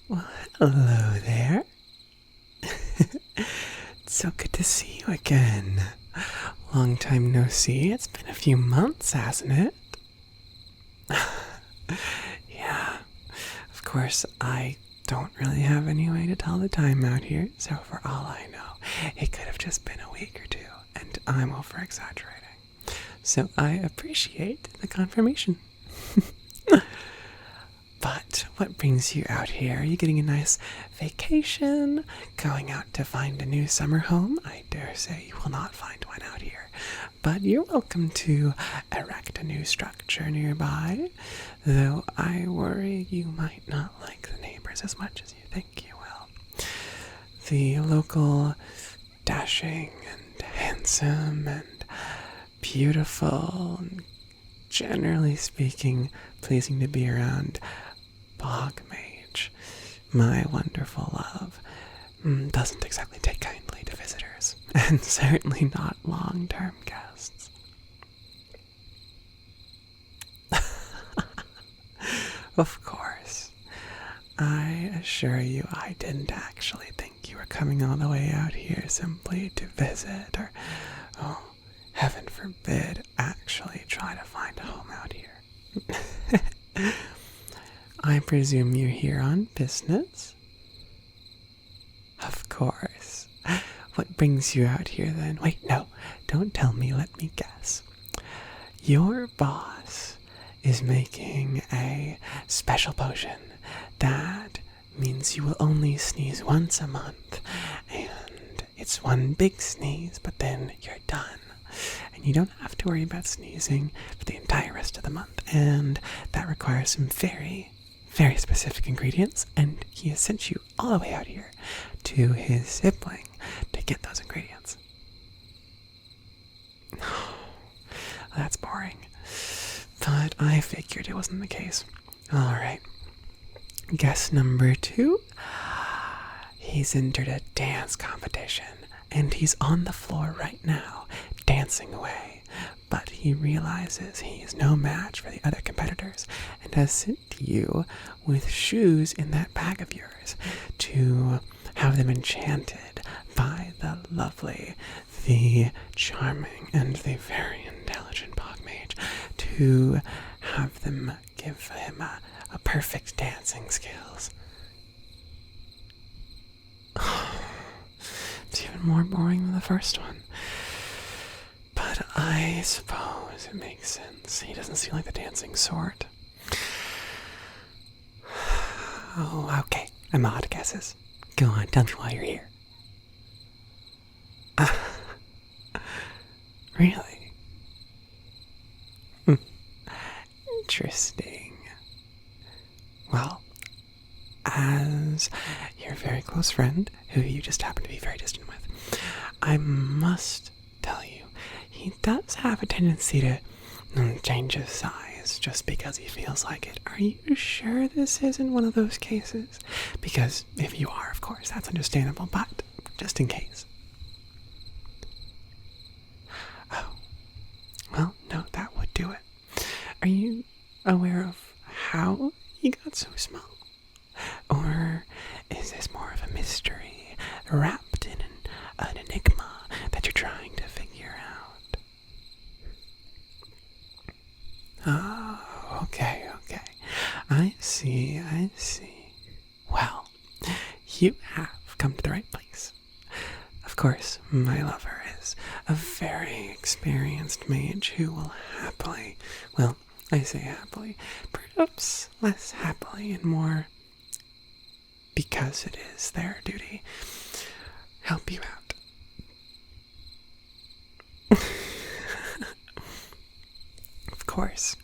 Well, hello there. It's so good to see you again. Long time no see. It's been a few months, hasn't it? Yeah. Of course, I don't really have any way to tell the time out here, so for all I know, it could have just been a week or two, and I'm over exaggerating. So I appreciate the confirmation. But what brings you out here? Are you getting a nice vacation? Going out to find a new summer home? I dare say you will not find one out here. But you're welcome to erect a new structure nearby. Though I worry you might not like the neighbors as much as you think you will. The local dashing and handsome and beautiful and generally speaking pleasing to be around Bog Mage, my wonderful love, doesn't exactly take kindly to visitors, and certainly not long-term guests. Of course. I assure you I didn't actually think you were coming all the way out here simply to visit or, oh, heaven forbid, actually try to find a home out here. I presume you're here on business? Of course. What brings you out here then? Wait, no, don't tell me, let me guess. Your boss is making a special potion that means you will only sneeze once a month, and it's one big sneeze, but then you're done. And you don't have to worry about sneezing for the entire rest of the month, and that requires some very specific ingredients, and he has sent you all the way out here to his sibling to get those ingredients. That's boring. But I figured it wasn't the case. Alright. Guess number 2. He's entered a dance competition, and he's on the floor right now, dancing away. But he realizes he is no match for the other competitors, and has sent you with shoes in that bag of yours to have them enchanted by the lovely, the charming, and the very intelligent Bog Mage, to have them give him a perfect dancing skills. It's even more boring than the first one. But I suppose it makes sense. He doesn't seem like the dancing sort. Oh, okay. I'm out of guesses. Go on, tell me why you're here. Really? Interesting. Well, as your very close friend, who you just happen to be very distant with, I must tell you, he does have a tendency to change his size just because he feels like it. Are you sure this isn't one of those cases? Because if you are, of course, that's understandable, but just in case. Oh, well, no, that would do it. Are you aware of how he got so small? Or is this more of a mystery wrapped in an enigma that you're trying to figure out? Oh, okay. I see. Well, you have come to the right place. Of course, my lover is a very experienced mage who will happily, well, I say happily, perhaps less happily and more because it is their duty, help you out. Of course.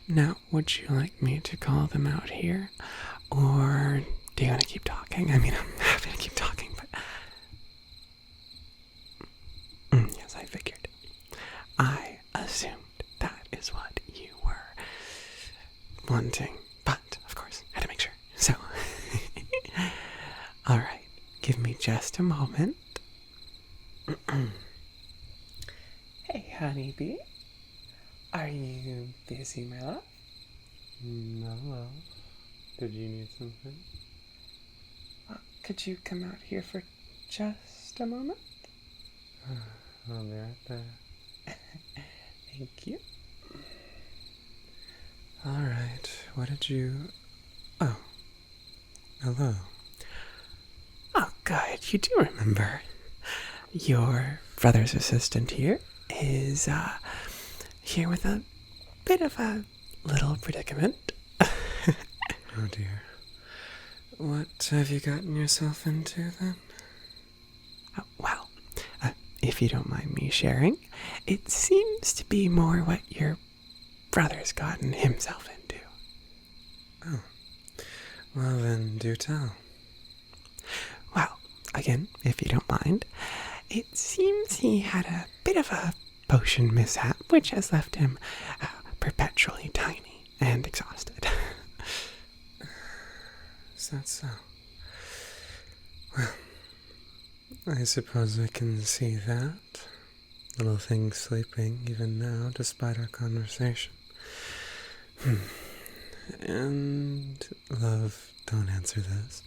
Now, would you like me to call them out here? Or do you want to keep talking? I mean, I'm happy to keep talking, but... yes, I figured. I assumed that is what you were wanting. But, of course, I had to make sure. So, alright, give me just a moment. Hey, honeybee. Are you busy, my love? No, love. Did you need something? could you come out here for just a moment? I'll be right there. Thank you. Alright, what did you... Oh. Hello. Oh, good. You do remember. Your brother's assistant here is, here with a bit of a little predicament. Oh dear. What have you gotten yourself into then? Well, if you don't mind me sharing, it seems to be more what your brother's gotten himself into. Oh. Well then, do tell. Well, again, if you don't mind, it seems he had a bit of a potion mishap, which has left him perpetually tiny and exhausted. Is that so? Well, I suppose I can see that. Little thing sleeping even now, despite our conversation. And, love, don't answer this.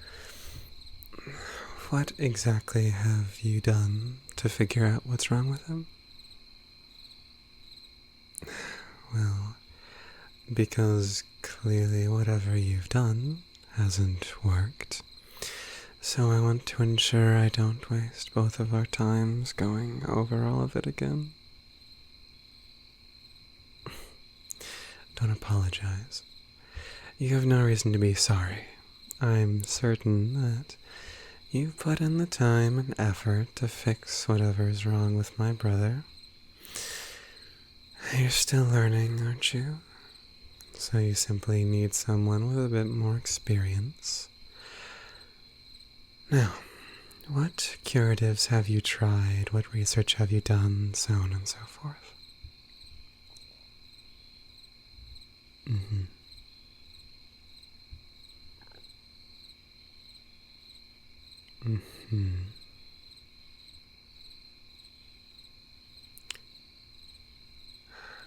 What exactly have you done to figure out what's wrong with him? Well, because clearly whatever you've done hasn't worked. So I want to ensure I don't waste both of our times going over all of it again. Don't apologize. You have no reason to be sorry. I'm certain that you've put in the time and effort to fix whatever's wrong with my brother. You're still learning, aren't you? So you simply need someone with a bit more experience. Now, what curatives have you tried? What research have you done? So on and so forth.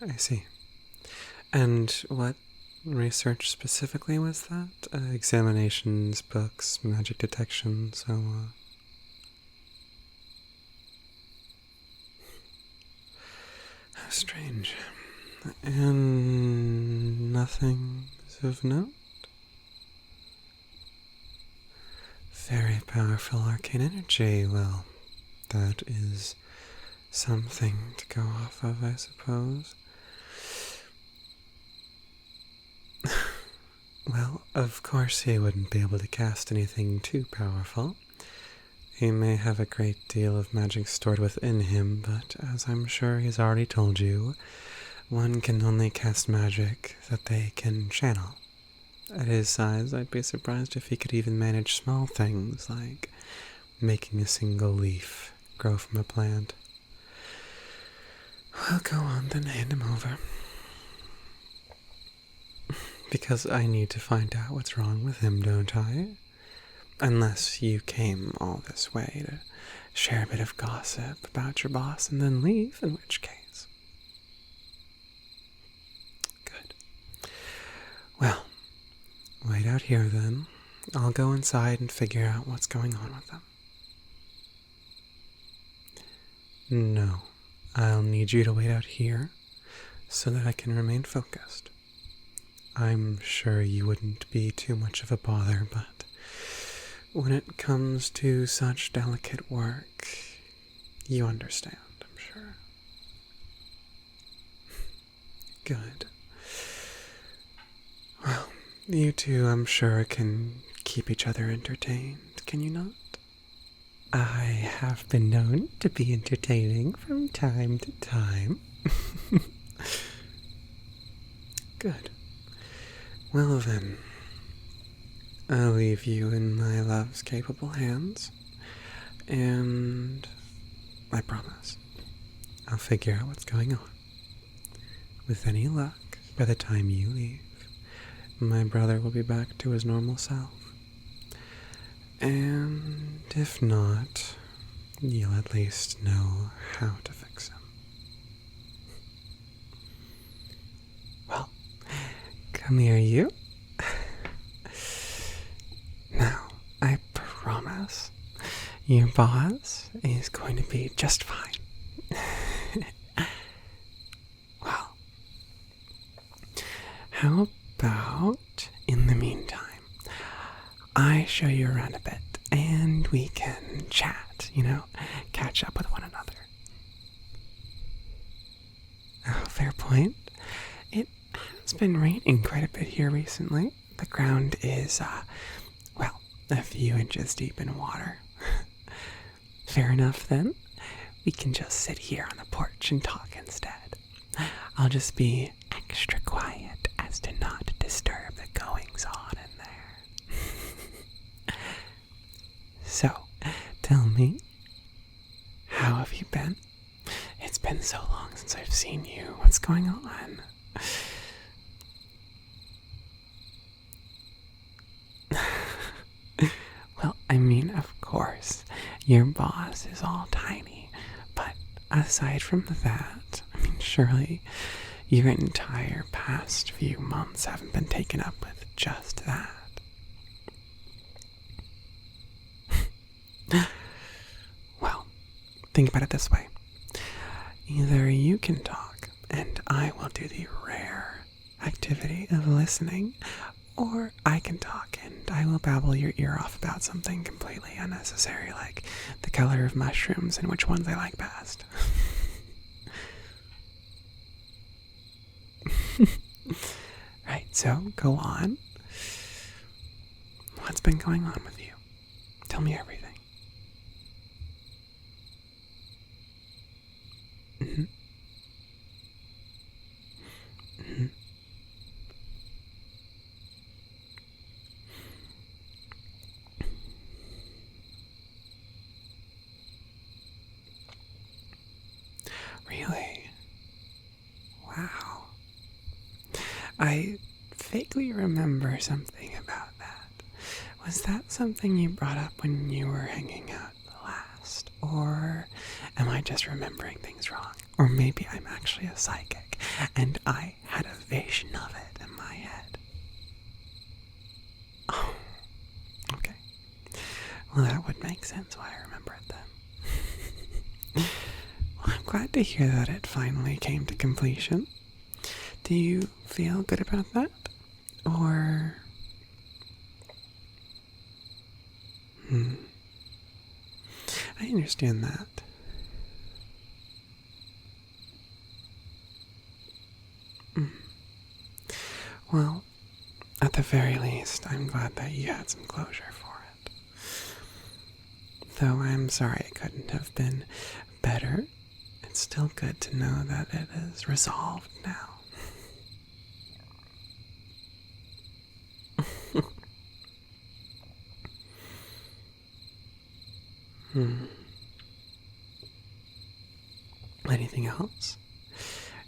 I see. And what research specifically was that? Examinations, books, magic detection, so How strange. And nothing of note? Very powerful arcane energy. Well, that is something to go off of, I suppose. Well, of course he wouldn't be able to cast anything too powerful. He may have a great deal of magic stored within him, but as I'm sure he's already told you, one can only cast magic that they can channel. At his size, I'd be surprised if he could even manage small things like making a single leaf grow from a plant. Well, go on, then hand him over. Because I need to find out what's wrong with him, don't I? Unless you came all this way to share a bit of gossip about your boss and then leave, in which case. Good. Well, wait out here then. I'll go inside and figure out what's going on with them. No, I'll need you to wait out here so that I can remain focused. I'm sure you wouldn't be too much of a bother, but when it comes to such delicate work, you understand, I'm sure. Good. Well, you two, I'm sure, can keep each other entertained, can you not? I have been known to be entertaining from time to time. Good. Well then, I'll leave you in my love's capable hands, and I promise I'll figure out what's going on. With any luck, by the time you leave, my brother will be back to his normal self. And if not, you'll at least know how to fix him. Well, come here, you. Now, I promise boss. Your boss is going to be just fine. Well, how about, in the meantime, I show you around a bit and we can chat, catch up with one another. Oh, fair point. It has been raining quite a bit here recently. The ground is, a few inches deep in water. Fair enough, then. We can just sit here on the porch and talk instead. I'll just be extra quiet as to not disturb the goings-on in there. So, tell me, how have you been? It's been so long since I've seen you. What's going on? Well, I mean, of course, your boss is all tiny, but aside from that, surely your entire past few months haven't been taken up with just that. Well, think about it this way. Either you can talk, and I will do the rare activity of listening, or I can talk and I will babble your ear off about something completely unnecessary, like the color of mushrooms and which ones I like best. Right, so go on. What's been going on with you? Tell me everything. Mm-hmm. Mm-hmm. Really? Wow. I vaguely remember something about that. Was that something you brought up when you were hanging out last? Or am I just remembering things wrong? Or maybe I'm actually a psychic and I had a vision of it in my head. Oh, okay. Well, that would make sense why I remember it then. Well, I'm glad to hear that it finally came to completion. Do you feel good about that? Or... I understand that. Well, at the very least, I'm glad that you had some closure for it. Though I'm sorry it couldn't have been better, it's still good to know that it is resolved now. Anything else?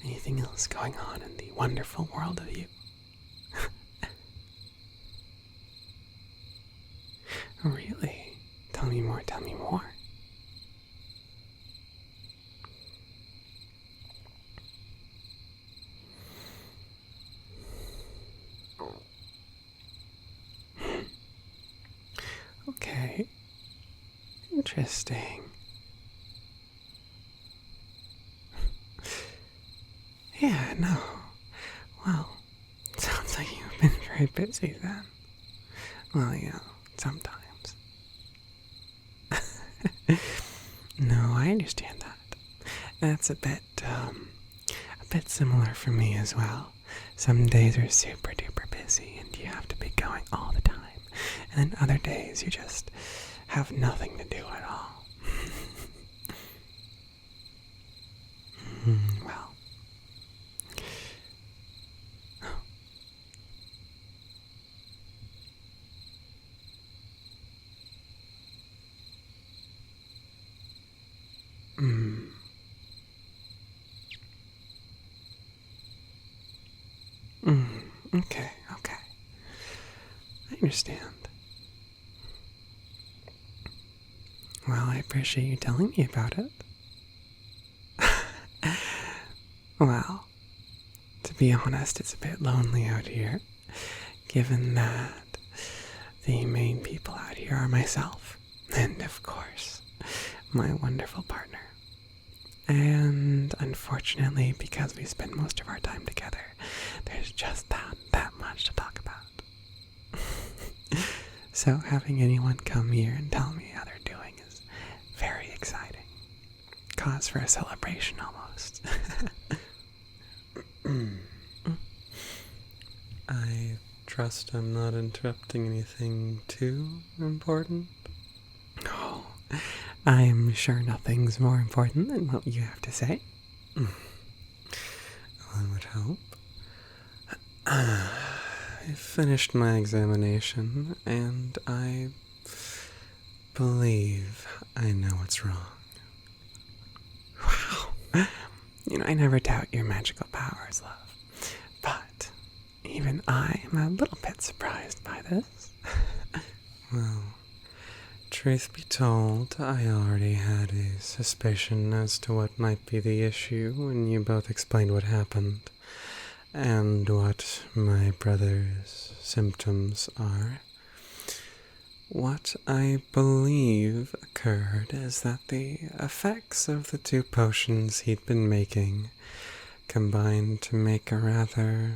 Anything else going on in the wonderful world of you? Really? Tell me more, tell me more. Okay. Interesting. Yeah, no. Well, sounds like you've been very busy then. Well, sometimes. No, I understand that. That's a bit similar for me as well. Some days are super duper busy and you have to be going all the time. And then other days you just have nothing to do at all. Well. Okay. I understand. Well, I appreciate you telling me about it. Well, to be honest, it's a bit lonely out here, given that the main people out here are myself And of course, my wonderful partner. And unfortunately, because we spend most of our time together, there's just that much to talk about. So having anyone come here and tell me how they're doing is very exciting. Cause for a celebration almost. I trust I'm not interrupting anything too important. Oh, I am sure nothing's more important than what you have to say. I would hope. I finished my examination, and I believe I know what's wrong. Wow. I never doubt your magical powers, love. But even I am a little bit surprised by this. Well, truth be told, I already had a suspicion as to what might be the issue when you both explained what happened and what my brother's symptoms are. What I believe occurred is that the effects of the 2 potions he'd been making combined to make a rather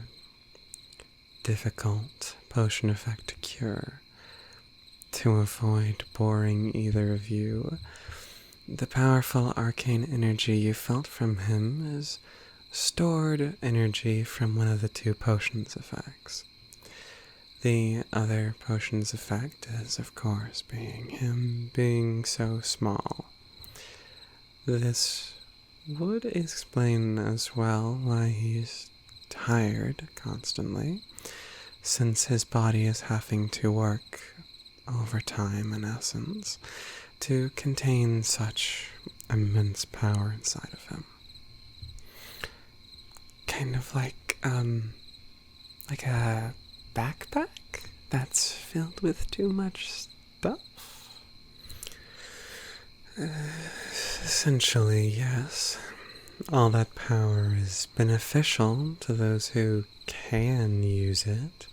difficult potion effect to cure. To avoid boring either of you, the powerful arcane energy you felt from him is stored energy from one of the 2 potions' effects. The other potion's effect is, of course, him being so small. This would explain as well why he's tired constantly, since his body is having to work overtime, in essence, to contain such immense power inside of him. Kind of like a backpack that's filled with too much stuff? Essentially, yes. All that power is beneficial to those who can use it,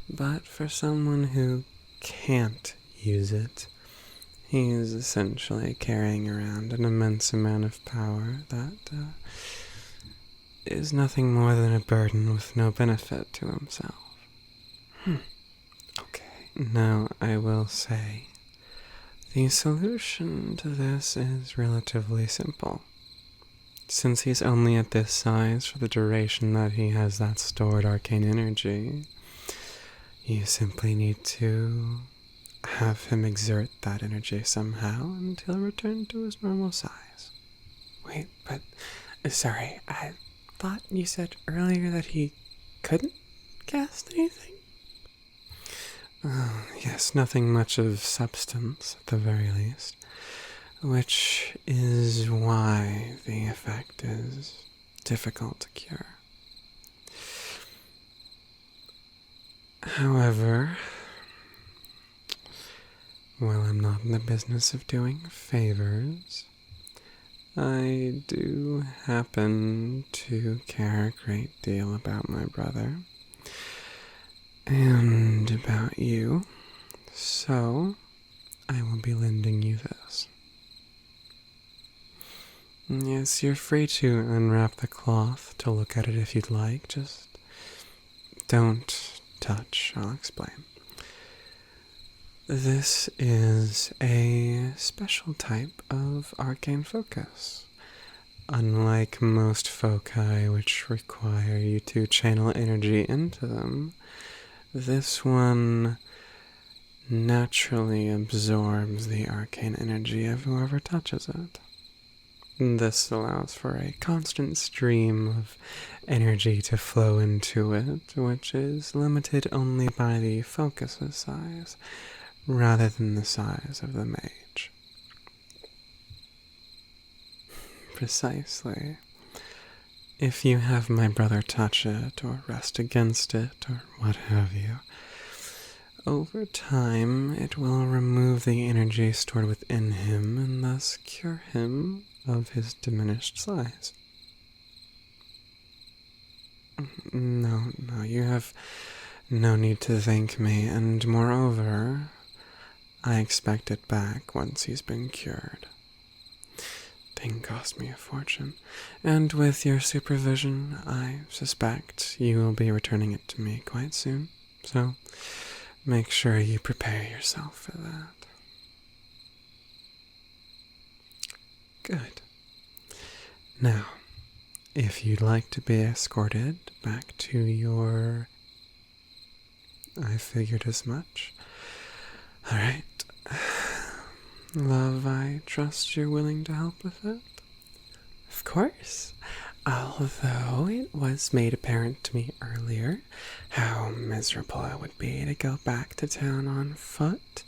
but for someone who can't use it, he's essentially carrying around an immense amount of power that is nothing more than a burden with no benefit to himself. Okay. Now, I will say, the solution to this is relatively simple. Since he's only at this size for the duration that he has that stored arcane energy, you simply need to have him exert that energy somehow until he'll return to his normal size. Wait, but sorry, I thought you said earlier that he couldn't cast anything? Yes, nothing much of substance, at the very least, which is why the effect is difficult to cure. However, while I'm not in the business of doing favors, I do happen to care a great deal about my brother and about you, so I will be lending you this. Yes, you're free to unwrap the cloth to look at it if you'd like, just don't touch, I'll explain. This is a special type of arcane focus. Unlike most foci which require you to channel energy into them, this one naturally absorbs the arcane energy of whoever touches it. This allows for a constant stream of energy to flow into it, which is limited only by the focus's size, rather than the size of the mage. Precisely. If you have my brother touch it, or rest against it, or what have you, over time it will remove the energy stored within him and thus cure him of his diminished size. No, you have no need to thank me, and moreover, I expect it back once he's been cured. Thing cost me a fortune, and with your supervision, I suspect you will be returning it to me quite soon. So, make sure you prepare yourself for that. Good. Now, if you'd like to be escorted back to your... I figured as much. Alright. Love, I trust you're willing to help with it? Of course. Although it was made apparent to me earlier how miserable it would be to go back to town on foot,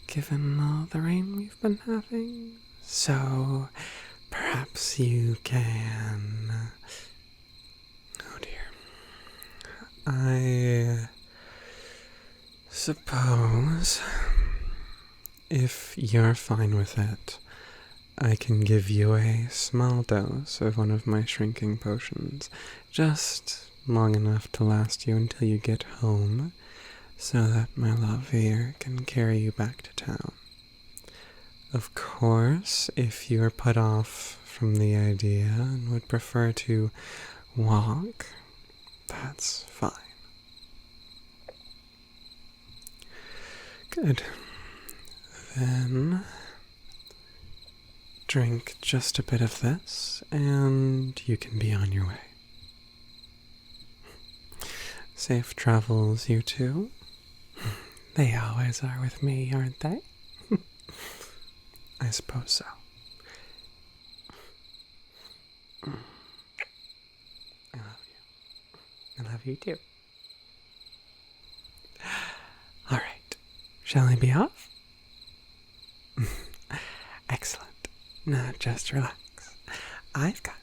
given all the rain we've been having. So, perhaps you can... Oh dear. I suppose if you're fine with it, I can give you a small dose of one of my shrinking potions, just long enough to last you until you get home, so that my love here can carry you back to town. Of course, if you are put off from the idea and would prefer to walk, that's fine. Good. Then drink just a bit of this, and you can be on your way. Safe travels, you two. They always are with me, aren't they? I suppose so. I love you. I love you too. All right. Shall I be off? Excellent. Now just relax. I've got